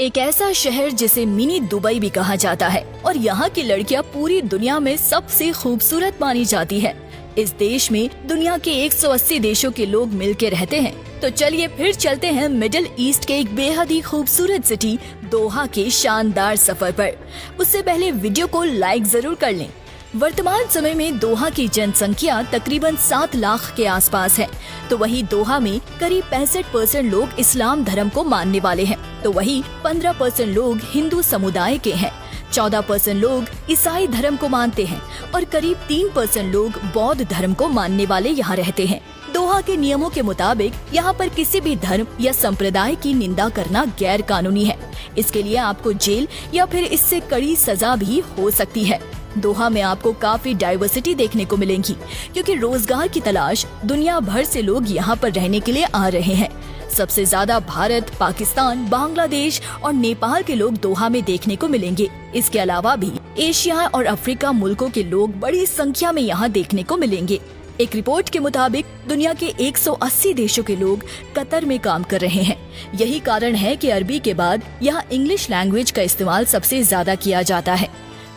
एक ऐसा शहर जिसे मिनी दुबई भी कहा जाता है और यहाँ की लड़कियाँ पूरी दुनिया में सबसे खूबसूरत मानी जाती है। इस देश में दुनिया के 180 देशों के लोग मिलके रहते हैं। तो चलिए फिर चलते हैं मिडिल ईस्ट के एक बेहद ही खूबसूरत सिटी दोहा के शानदार सफर पर। उससे पहले वीडियो को लाइक जरूर कर लें। वर्तमान समय में दोहा की जनसंख्या तकरीबन 7 लाख के आसपास है। तो वहीं दोहा में करीब 65% लोग इस्लाम धर्म को मानने वाले हैं, तो वहीं 15% लोग हिंदू समुदाय के हैं, 14% लोग ईसाई धर्म को मानते हैं और करीब 3% लोग बौद्ध धर्म को मानने वाले यहाँ रहते हैं। दोहा के नियमों के मुताबिक यहाँ पर किसी भी धर्म या संप्रदाय की निंदा करना गैर कानूनी है। इसके लिए आपको जेल या फिर इससे कड़ी सजा भी हो सकती है। दोहा में आपको काफी डाइवर्सिटी देखने को मिलेगी, क्योंकि रोजगार की तलाश दुनिया भर से लोग यहाँ पर रहने के लिए आ रहे हैं। सबसे ज्यादा भारत, पाकिस्तान, बांग्लादेश और नेपाल के लोग दोहा में देखने को मिलेंगे। इसके अलावा भी एशिया और अफ्रीका मुल्कों के लोग बड़ी संख्या में यहाँ देखने को मिलेंगे। एक रिपोर्ट के मुताबिक दुनिया के 180 देशों के लोग कतर में काम कर रहे हैं। यही कारण है कि अरबी के बाद यहाँ इंग्लिश लैंग्वेज का इस्तेमाल सबसे ज्यादा किया जाता है।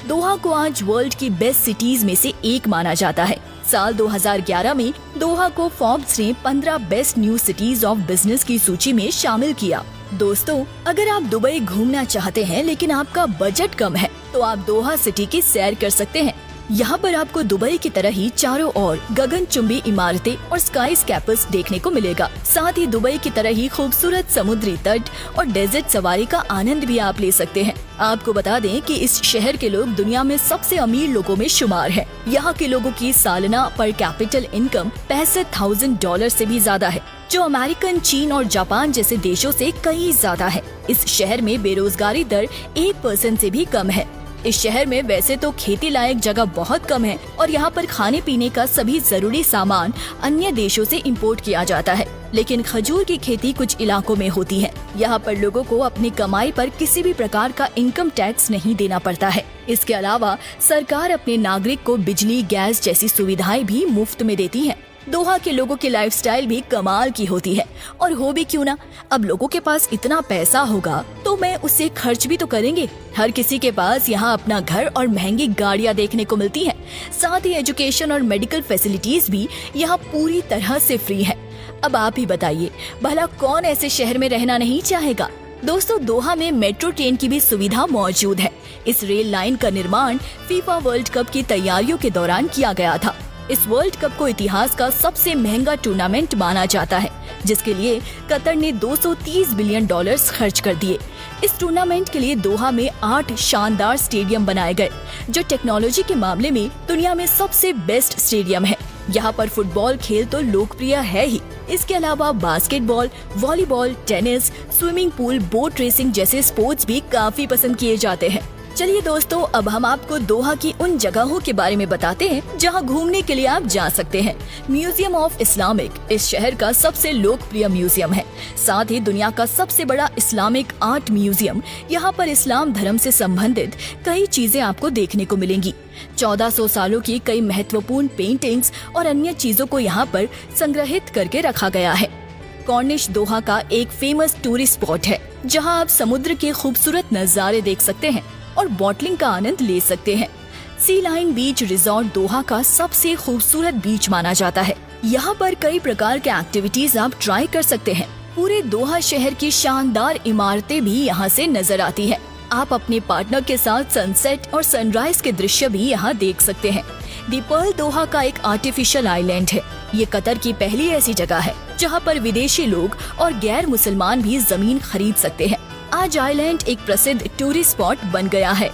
दोहा को आज वर्ल्ड की बेस्ट सिटीज में से एक माना जाता है। साल 2011 में दोहा को फोर्ब्स ने 15 best new cities of business की सूची में शामिल किया। दोस्तों, अगर आप दुबई घूमना चाहते हैं लेकिन आपका बजट कम है, तो आप दोहा सिटी की सैर कर सकते हैं। यहाँ पर आपको दुबई की तरह ही चारों ओर गगनचुंबी इमारतें और स्काई स्कैपर्स देखने को मिलेगा। साथ ही दुबई की तरह ही खूबसूरत समुद्री तट और डेजर्ट सवारी का आनंद भी आप ले सकते हैं। आपको बता दें कि इस शहर के लोग दुनिया में सबसे अमीर लोगों में शुमार है। यहाँ के लोगों की सालाना पर कैपिटल इनकम $65,000 से भी ज्यादा है, जो अमेरिकन, चीन और जापान जैसे देशों से कहीं ज्यादा है। इस शहर में बेरोजगारी दर 1% से भी कम है। इस शहर में वैसे तो खेती लायक जगह बहुत कम है और यहाँ पर खाने पीने का सभी जरूरी सामान अन्य देशों से इंपोर्ट किया जाता है, लेकिन खजूर की खेती कुछ इलाकों में होती है। यहाँ पर लोगों को अपनी कमाई पर किसी भी प्रकार का इनकम टैक्स नहीं देना पड़ता है। इसके अलावा सरकार अपने नागरिक को बिजली, गैस जैसी सुविधाएं भी मुफ्त में देती है। दोहा के लोगों की लाइफस्टाइल भी कमाल की होती है, और हो भी क्यों ना, अब लोगों के पास इतना पैसा होगा तो मैं उसे खर्च भी तो करेंगे। हर किसी के पास यहाँ अपना घर और महंगी गाड़ियाँ देखने को मिलती हैं। साथ ही एजुकेशन और मेडिकल फैसिलिटीज भी यहाँ पूरी तरह से फ्री है। अब आप ही बताइए, भला कौन ऐसे शहर में रहना नहीं चाहेगा। दोस्तों, दोहा में मेट्रो ट्रेन की भी सुविधा मौजूद है। इस रेल लाइन का निर्माण फीफा वर्ल्ड कप की तैयारियों के दौरान किया गया था। इस वर्ल्ड कप को इतिहास का सबसे महंगा टूर्नामेंट माना जाता है, जिसके लिए कतर ने $230 बिलियन खर्च कर दिए। इस टूर्नामेंट के लिए दोहा में 8 शानदार स्टेडियम बनाए गए, जो टेक्नोलॉजी के मामले में दुनिया में सबसे बेस्ट स्टेडियम है। यहाँ पर फुटबॉल खेल तो लोकप्रिय है ही, इसके अलावा basketball, volleyball, tennis, swimming pool, boat racing जैसे स्पोर्ट्स भी काफी पसंद किए जाते हैं। चलिए दोस्तों, अब हम आपको दोहा की उन जगहों के बारे में बताते हैं जहां घूमने के लिए आप जा सकते हैं। म्यूजियम ऑफ इस्लामिक इस शहर का सबसे लोकप्रिय म्यूजियम है। साथ ही दुनिया का सबसे बड़ा इस्लामिक आर्ट म्यूजियम। यहाँ पर इस्लाम धर्म से संबंधित कई चीजें आपको देखने को मिलेंगी। 1400 सालों की कई महत्वपूर्ण पेंटिंग्स और अन्य चीजों को यहाँ पर संग्रहित करके रखा गया है। कॉर्निश दोहा का एक फेमस टूरिस्ट स्पॉट है, जहाँ आप समुद्र के खूबसूरत नजारे देख सकते हैं और बोटलिंग का आनंद ले सकते हैं। सी लाइन बीच रिजॉर्ट दोहा का सबसे खूबसूरत बीच माना जाता है। यहाँ पर कई प्रकार के एक्टिविटीज आप ट्राई कर सकते हैं। पूरे दोहा शहर की शानदार इमारतें भी यहाँ से नजर आती है। आप अपने पार्टनर के साथ सनसेट और सनराइज के दृश्य भी यहाँ देख सकते हैं। दी पर्ल दोहा का एक आर्टिफिशियल आइलैंड है। ये कतर की पहली ऐसी जगह है जहाँ पर विदेशी लोग और गैर मुसलमान भी जमीन खरीद सकते हैं। आज आइलैंड एक प्रसिद्ध टूरिस्ट स्पॉट बन गया है।